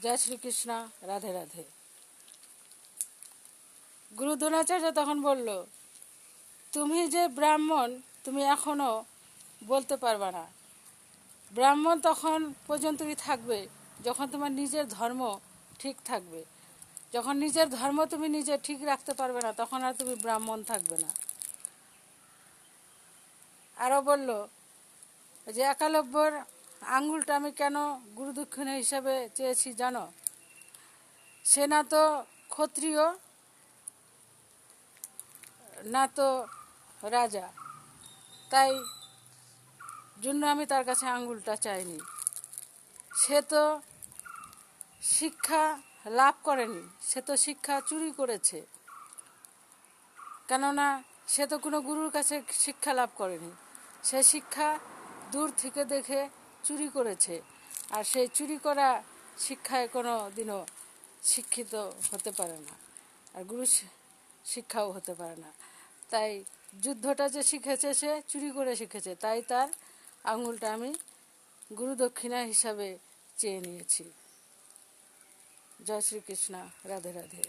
জয় শ্রীকৃষ্ণ, রাধে রাধে। গুরু দ্রোণাচার্য তখন বলল, তুমি যে ব্রাহ্মণ তুমি এখনো বলতে পারবে না। ব্রাহ্মণ তখন পর্যন্তই থাকবে যখন তোমার নিজের ধর্ম ঠিক থাকবে। যখন নিজের ধর্ম তুমি নিজে ঠিক রাখতে পারবে না তখন আর তুমি ব্রাহ্মণ থাকবে না। আরও বলল যে একালব্যর আঙ্গুলটা আমি কেন গুরুদক্ষিণা হিসাবে চেয়েছি জানো? সে না তো ক্ষত্রিয় না তো রাজা, তাই জন্য আমি তার কাছে আঙ্গুলটা চাইনি। সে তো শিক্ষা লাভ করেনি, সে তো শিক্ষা চুরি করেছে। কেননা সে তো কোনো গুরুর কাছে শিক্ষা লাভ করেনি, সে শিক্ষা দূর থেকে দেখে চুরি করেছে। আর সেই চুরি করা শিক্ষায় কোনো দিনও শিক্ষিত হতে পারে না, আর গুরু শিক্ষাও হতে পারে না। তাই যুদ্ধটা যে শিখেছে সে চুরি করে শিখেছে, তাই তার আঙুলটা আমি গুরুদক্ষিণা হিসাবে চেয়ে নিয়েছি। জয় শ্রীকৃষ্ণ, রাধে রাধে।